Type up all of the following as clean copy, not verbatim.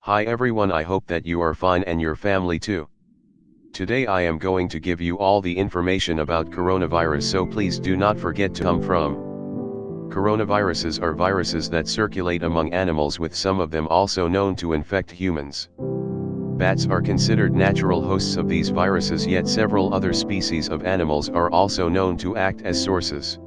Hi everyone, I hope that you are fine and your family too. Today I am going to give you all the information about coronavirus, so please do not forget to come from. Coronaviruses are viruses that circulate among animals, with some of them also known to infect humans. Bats are considered natural hosts of these viruses, yet several other species of animals are also known to act as sources.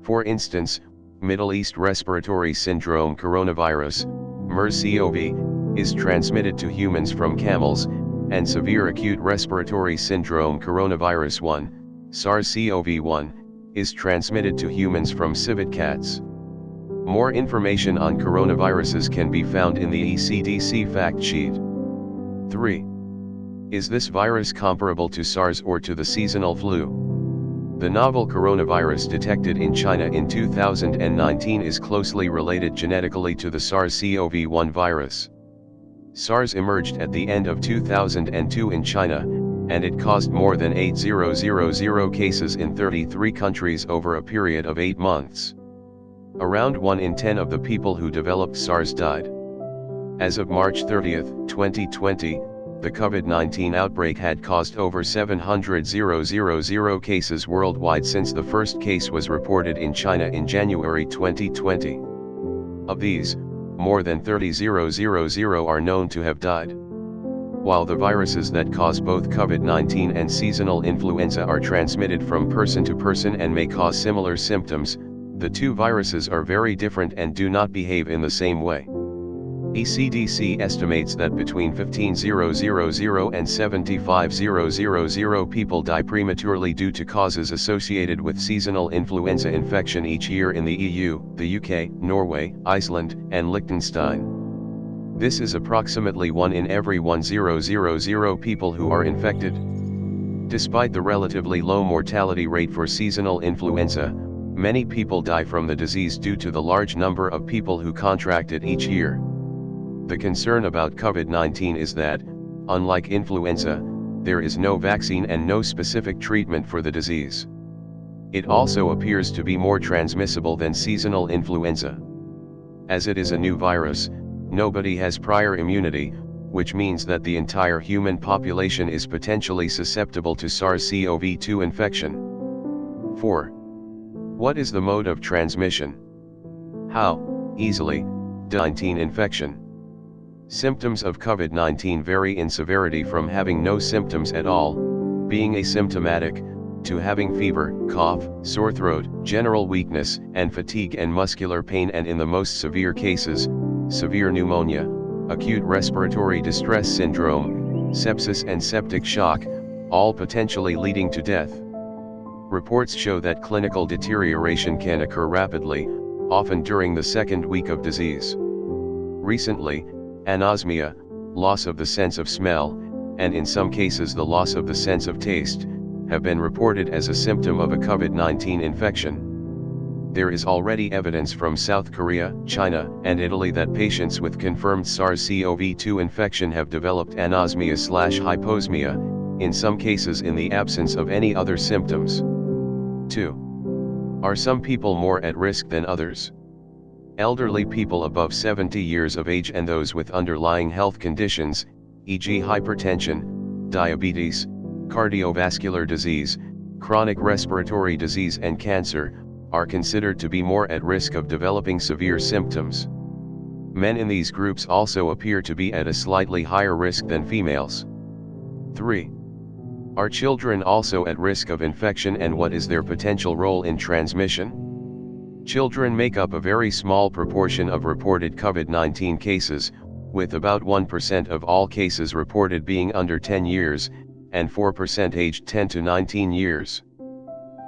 For instance, Middle East Respiratory Syndrome coronavirus, MERS-CoV, is transmitted to humans from camels, and Severe Acute Respiratory Syndrome coronavirus 1, SARS-CoV-1, is transmitted to humans from civet cats. More information on coronaviruses can be found in the ECDC fact sheet. 3. Is this virus comparable to SARS or to the seasonal flu? The novel coronavirus detected in China in 2019 is closely related genetically to the SARS-CoV-1 virus. SARS emerged at the end of 2002 in China, and it caused more than 8,000 cases in 33 countries over a period of 8 months. Around 1 in 10 of the people who developed SARS died. As of March 30, 2020, the COVID-19 outbreak had caused over 700,000 cases worldwide since the first case was reported in China in January 2020. Of these, more than 30,000 are known to have died. While the viruses that cause both COVID-19 and seasonal influenza are transmitted from person to person and may cause similar symptoms, the two viruses are very different and do not behave in the same way. ECDC estimates that between 15,000 and 75,000 people die prematurely due to causes associated with seasonal influenza infection each year in the EU, the UK, Norway, Iceland, and Liechtenstein. This is approximately 1 in every 1,000 people who are infected. Despite the relatively low mortality rate for seasonal influenza, many people die from the disease due to the large number of people who contract it each year. The concern about COVID-19 is that, unlike influenza, there is no vaccine and no specific treatment for the disease. It also appears to be more transmissible than seasonal influenza. As it is a new virus, nobody has prior immunity, which means that the entire human population is potentially susceptible to SARS-CoV-2 infection. 4. What is the mode of transmission? How easily COVID-19 infection? Symptoms of COVID-19 vary in severity from having no symptoms at all, being asymptomatic, to having fever, cough, sore throat, general weakness, and fatigue and muscular pain, and in the most severe cases, severe pneumonia, acute respiratory distress syndrome, sepsis and septic shock, all potentially leading to death. Reports show that clinical deterioration can occur rapidly, often during the second week of disease. Recently, anosmia, loss of the sense of smell, and in some cases the loss of the sense of taste, have been reported as a symptom of a COVID-19 infection. There is already evidence from South Korea, China, and Italy that patients with confirmed SARS-CoV-2 infection have developed anosmia/hyposmia, in some cases in the absence of any other symptoms. 2. Are some people more at risk than others? Elderly people above 70 years of age and those with underlying health conditions, e.g. hypertension, diabetes, cardiovascular disease, chronic respiratory disease and cancer, are considered to be more at risk of developing severe symptoms. Men in these groups also appear to be at a slightly higher risk than females. 3. Are children also at risk of infection, and what is their potential role in transmission? Children make up a very small proportion of reported COVID-19 cases, with about 1% of all cases reported being under 10 years, and 4% aged 10 to 19 years.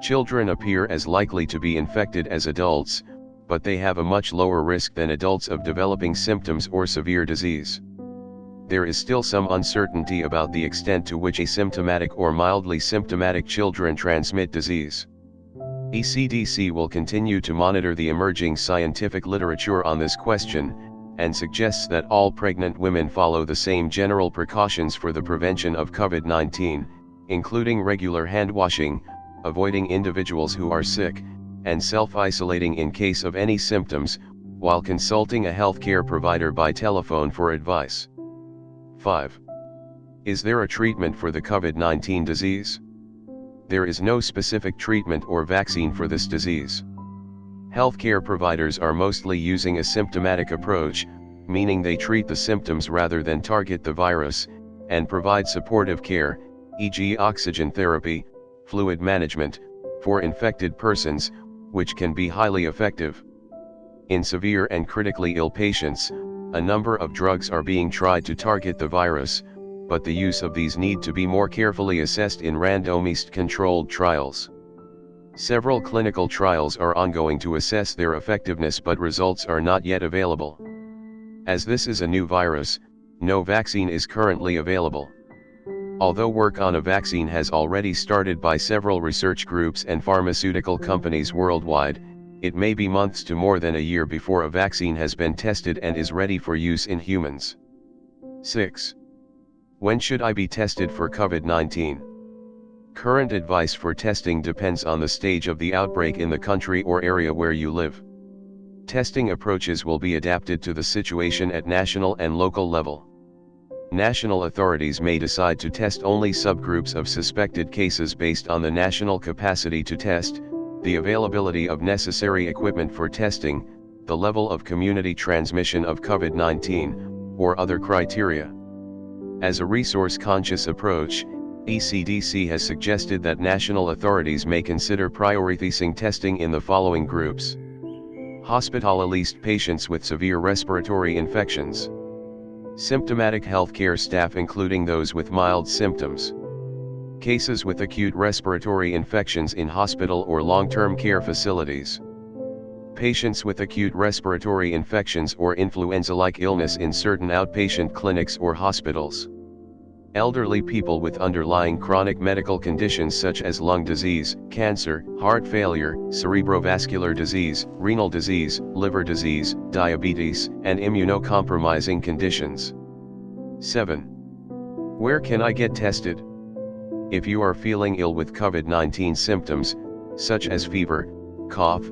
Children appear as likely to be infected as adults, but they have a much lower risk than adults of developing symptoms or severe disease. There is still some uncertainty about the extent to which asymptomatic or mildly symptomatic children transmit disease. ECDC will continue to monitor the emerging scientific literature on this question, and suggests that all pregnant women follow the same general precautions for the prevention of COVID-19, including regular hand washing, avoiding individuals who are sick, and self-isolating in case of any symptoms, while consulting a healthcare provider by telephone for advice. 5. Is there a treatment for the COVID-19 disease? There is no specific treatment or vaccine for this disease. Healthcare providers are mostly using a symptomatic approach, meaning they treat the symptoms rather than target the virus, and provide supportive care, e.g. oxygen therapy, fluid management, for infected persons, which can be highly effective. In severe and critically ill patients, a number of drugs are being tried to target the virus, but the use of these need to be more carefully assessed in randomized controlled trials. Several clinical trials are ongoing to assess their effectiveness, but results are not yet available. As this is a new virus, no vaccine is currently available. Although work on a vaccine has already started by several research groups and pharmaceutical companies worldwide, it may be months to more than a year before a vaccine has been tested and is ready for use in humans. 6. When should I be tested for COVID-19? Current advice for testing depends on the stage of the outbreak in the country or area where you live. Testing approaches will be adapted to the situation at national and local level. National authorities may decide to test only subgroups of suspected cases based on the national capacity to test, the availability of necessary equipment for testing, the level of community transmission of COVID-19, or other criteria. As a resource-conscious approach, ECDC has suggested that national authorities may consider prioritizing testing in the following groups: hospitalized patients with severe respiratory infections, symptomatic healthcare staff including those with mild symptoms, cases with acute respiratory infections in hospital or long-term care facilities, patients with acute respiratory infections or influenza-like illness in certain outpatient clinics or hospitals, elderly people with underlying chronic medical conditions such as lung disease, cancer, heart failure, cerebrovascular disease, renal disease, liver disease, diabetes, and immunocompromising conditions. 7. Where can I get tested? If you are feeling ill with COVID-19 symptoms, such as fever, cough,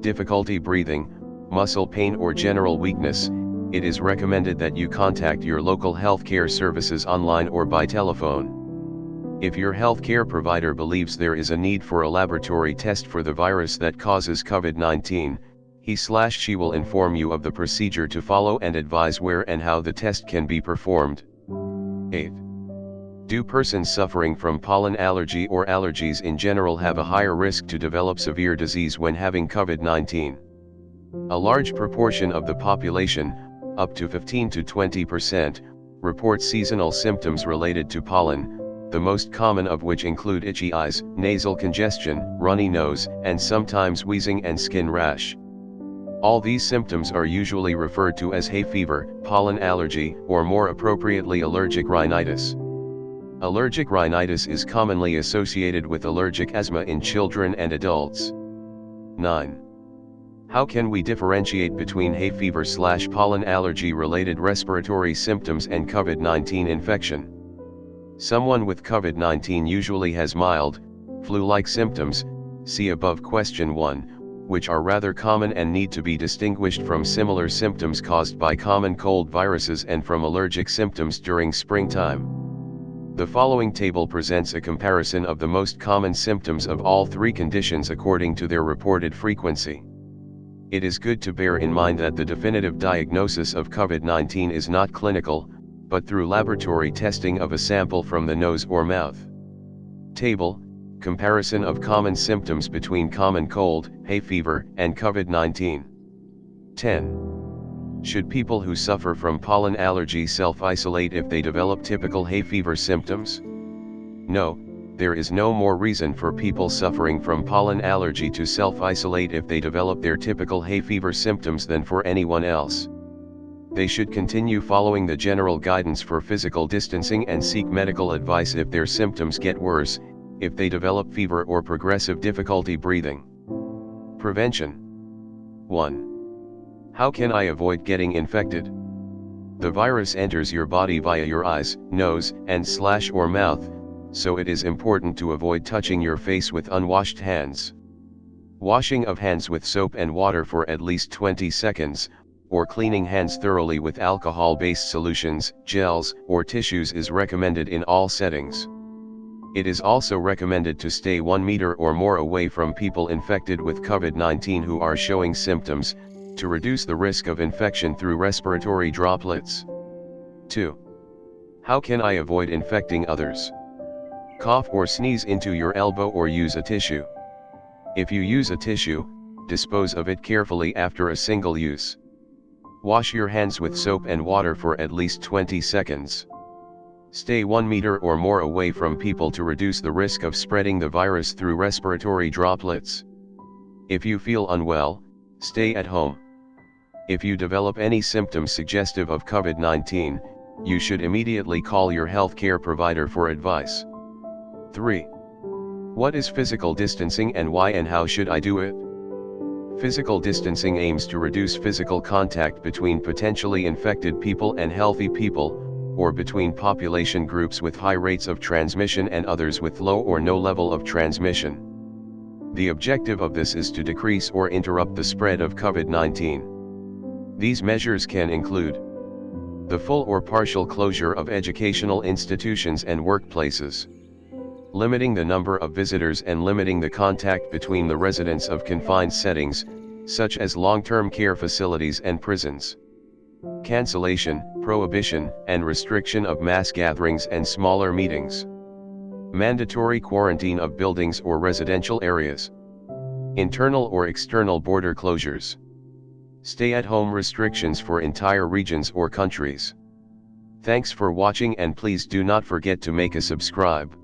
difficulty breathing, muscle pain or general weakness, it is recommended that you contact your local healthcare services online or by telephone. If your healthcare provider believes there is a need for a laboratory test for the virus that causes COVID-19, he/she will inform you of the procedure to follow and advise where and how the test can be performed. 8. Do persons suffering from pollen allergy or allergies in general have a higher risk to develop severe disease when having COVID-19? A large proportion of the population, up to 15 to 20%, report seasonal symptoms related to pollen, the most common of which include itchy eyes, nasal congestion, runny nose, and sometimes wheezing and skin rash. All these symptoms are usually referred to as hay fever, pollen allergy, or more appropriately allergic rhinitis. Allergic rhinitis is commonly associated with allergic asthma in children and adults. 9. How can we differentiate between hay fever/pollen allergy related respiratory symptoms and COVID-19 infection? Someone with COVID-19 usually has mild, flu-like symptoms, see above question 1, which are rather common and need to be distinguished from similar symptoms caused by common cold viruses and from allergic symptoms during springtime. The following table presents a comparison of the most common symptoms of all three conditions according to their reported frequency. It is good to bear in mind that the definitive diagnosis of COVID-19 is not clinical, but through laboratory testing of a sample from the nose or mouth. Table: comparison of common symptoms between common cold, hay fever, and COVID-19. 10. Should people who suffer from pollen allergy self-isolate if they develop typical hay fever symptoms? No, there is no more reason for people suffering from pollen allergy to self-isolate if they develop their typical hay fever symptoms than for anyone else. They should continue following the general guidance for physical distancing and seek medical advice if their symptoms get worse, if they develop fever or progressive difficulty breathing. Prevention. 1. How can I avoid getting infected? The virus enters your body via your eyes, nose, and/or mouth, so it is important to avoid touching your face with unwashed hands. Washing of hands with soap and water for at least 20 seconds, or cleaning hands thoroughly with alcohol-based solutions, gels, or tissues is recommended in all settings. It is also recommended to stay 1 meter or more away from people infected with COVID-19 who are showing symptoms, to reduce the risk of infection through respiratory droplets. 2. How can I avoid infecting others? Cough or sneeze into your elbow or use a tissue. If you use a tissue, dispose of it carefully after a single use. Wash your hands with soap and water for at least 20 seconds. Stay 1 meter or more away from people to reduce the risk of spreading the virus through respiratory droplets. If you feel unwell, stay at home. If you develop any symptoms suggestive of COVID-19, you should immediately call your healthcare provider for advice. 3. What is physical distancing and why and how should I do it? Physical distancing aims to reduce physical contact between potentially infected people and healthy people, or between population groups with high rates of transmission and others with low or no level of transmission. The objective of this is to decrease or interrupt the spread of COVID-19. These measures can include the full or partial closure of educational institutions and workplaces, limiting the number of visitors and limiting the contact between the residents of confined settings, such as long-term care facilities and prisons, cancellation, prohibition, and restriction of mass gatherings and smaller meetings, mandatory quarantine of buildings or residential areas, internal or external border closures, stay-at-home restrictions for entire regions or countries. Thanks for watching and please do not forget to make a subscribe.